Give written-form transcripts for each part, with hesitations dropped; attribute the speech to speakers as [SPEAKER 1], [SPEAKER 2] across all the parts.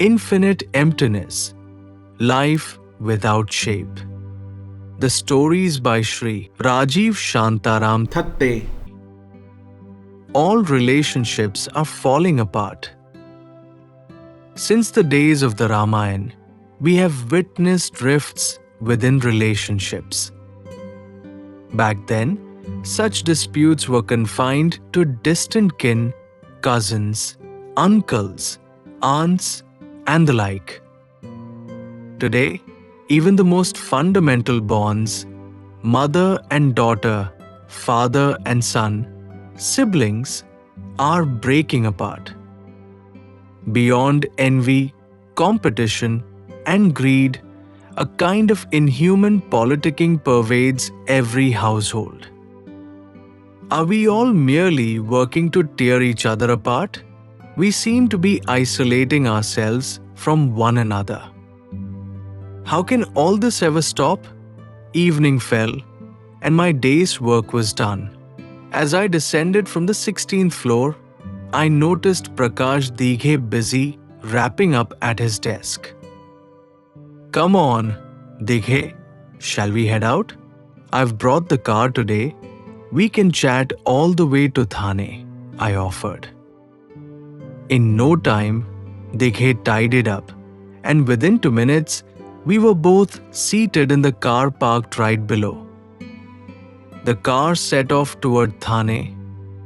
[SPEAKER 1] Infinite emptiness, life without shape. The stories by Shri Rajiv Shantaram Thatte. All relationships are falling apart. Since the days of the Ramayana, we have witnessed rifts within relationships. Back then, such disputes were confined to distant kin, cousins, uncles, aunts, and the like. Today, even the most fundamental bonds, mother and daughter, father and son, siblings, are breaking apart. Beyond envy, competition, and greed, a kind of inhuman politicking pervades every household. Are we all merely working to tear each other apart? We seem to be isolating ourselves from one another. How can all this ever stop? Evening fell, and my day's work was done. As I descended from the 16th floor, I noticed Prakash Dighe busy wrapping up at his desk. Come on, Dighe, shall we head out? I've brought the car today. We can chat all the way to Thane, I offered. In no time, Dighe tidied up, and within 2 minutes, we were both seated in the car parked right below. The car set off toward Thane,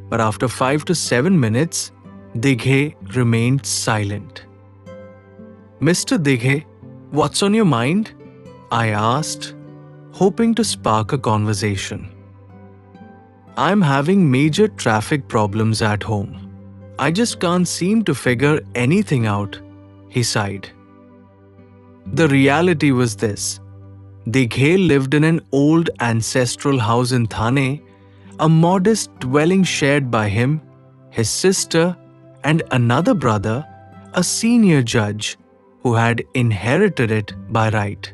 [SPEAKER 1] but after 5 to 7 minutes, Dighe remained silent. Mr. Dighe, what's on your mind? I asked, hoping to spark a conversation. I'm having major traffic problems at home. I just can't seem to figure anything out, he sighed. The reality was this. Dighe lived in an old ancestral house in Thane, a modest dwelling shared by him, his sister, and another brother, a senior judge, who had inherited it by right.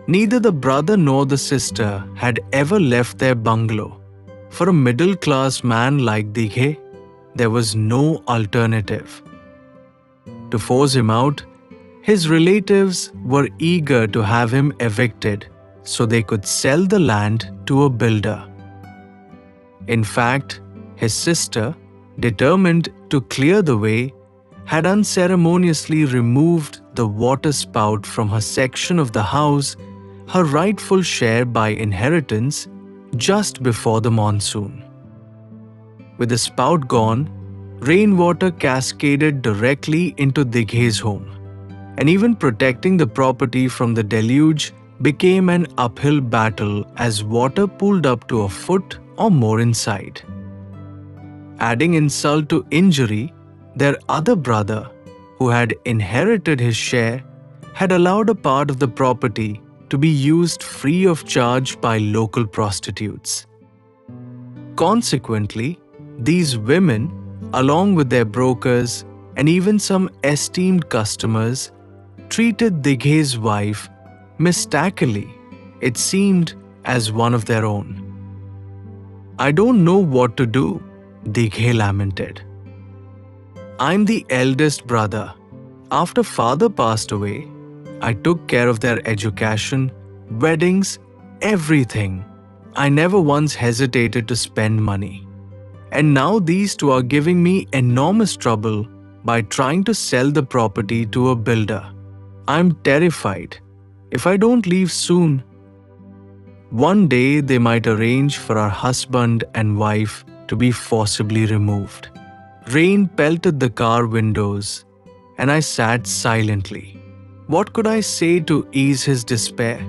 [SPEAKER 1] Neither the brother nor the sister had ever left their bungalow. For a middle-class man like Dighe, there was no alternative. To force him out, his relatives were eager to have him evicted so they could sell the land to a builder. In fact, his sister, determined to clear the way, had unceremoniously removed the water spout from her section of the house, her rightful share by inheritance, just before the monsoon. With the spout gone, rainwater cascaded directly into Dighe's home, and even protecting the property from the deluge became an uphill battle as water pooled up to a foot or more inside. Adding insult to injury, their other brother, who had inherited his share, had allowed a part of the property to be used free of charge by local prostitutes. Consequently, these women, along with their brokers and even some esteemed customers, treated Dighe's wife mistakenly, it seemed, as one of their own. I don't know what to do, Dighe lamented. I'm the eldest brother. After father passed away, I took care of their education, weddings, everything. I never once hesitated to spend money. And now these two are giving me enormous trouble by trying to sell the property to a builder. I'm terrified. If I don't leave soon, one day they might arrange for our husband and wife to be forcibly removed. Rain pelted the car windows, and I sat silently. What could I say to ease his despair?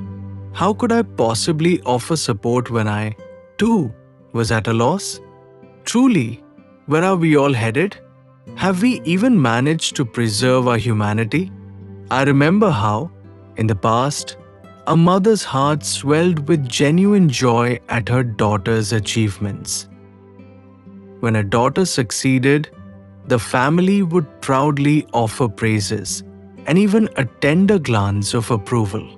[SPEAKER 1] How could I possibly offer support when I, too, was at a loss? Truly, where are we all headed? Have we even managed to preserve our humanity? I remember how, in the past, a mother's heart swelled with genuine joy at her daughter's achievements. When a daughter succeeded, the family would proudly offer praises and even a tender glance of approval.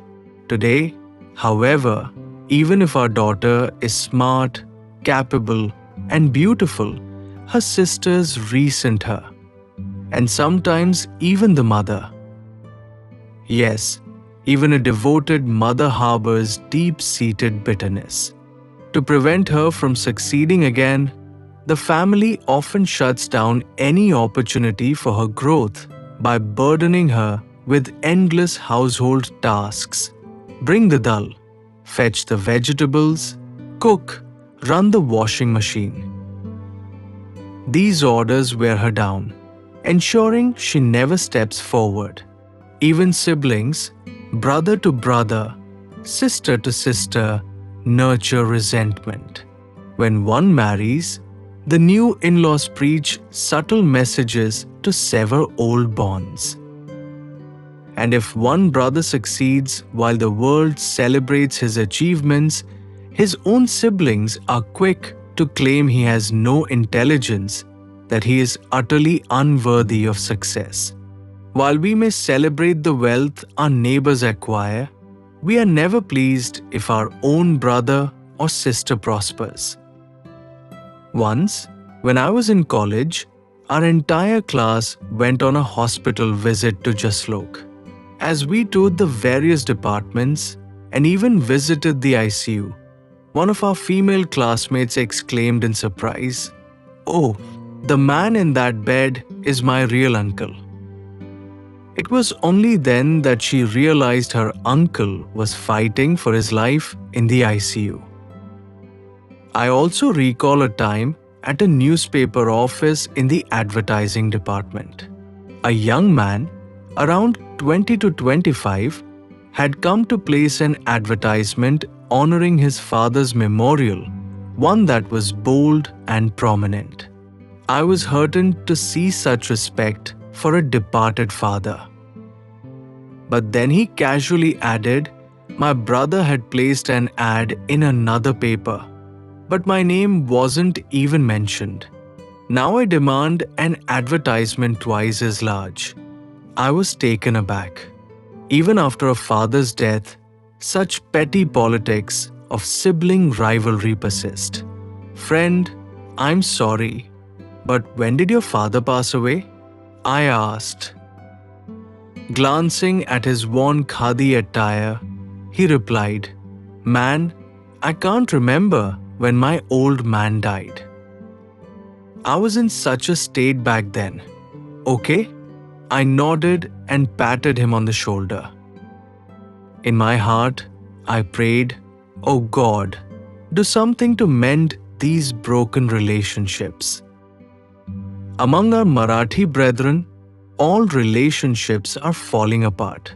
[SPEAKER 1] Today, however, even if our daughter is smart, capable, and beautiful, her sisters resent her. and sometimes even the mother. Yes, even a devoted mother harbors deep-seated bitterness. To prevent her from succeeding again, the family often shuts down any opportunity for her growth by burdening her with endless household tasks. Bring the dal, fetch the vegetables, cook, run the washing machine. These orders wear her down, ensuring she never steps forward. Even siblings, brother to brother, sister to sister, nurture resentment. When one marries, the new in-laws preach subtle messages to sever old bonds. And if one brother succeeds while the world celebrates his achievements, his own siblings are quick to claim he has no intelligence, that he is utterly unworthy of success. While we may celebrate the wealth our neighbors acquire, we are never pleased if our own brother or sister prospers. Once, when I was in college, our entire class went on a hospital visit to Jaslok. As we toured the various departments and even visited the ICU, one of our female classmates exclaimed in surprise, "Oh, the man in that bed is my real uncle." It was only then that she realized her uncle was fighting for his life in the ICU. I also recall a time at a newspaper office in the advertising department. A young man, around 20 to 25, had come to place an advertisement honoring his father's memorial, one that was bold and prominent. I was heartened to see such respect for a departed father. But then he casually added, "My brother had placed an ad in another paper, but my name wasn't even mentioned. Now I demand an advertisement twice as large." I was taken aback. Even after a father's death, such petty politics of sibling rivalry persist. "Friend, I'm sorry, but when did your father pass away?" I asked. Glancing at his worn khadi attire, he replied, "Man, I can't remember when my old man died." I was in such a state back then. "Okay?" I nodded and patted him on the shoulder. In my heart, I prayed, "Oh God, do something to mend these broken relationships." Among our Marathi brethren, all relationships are falling apart.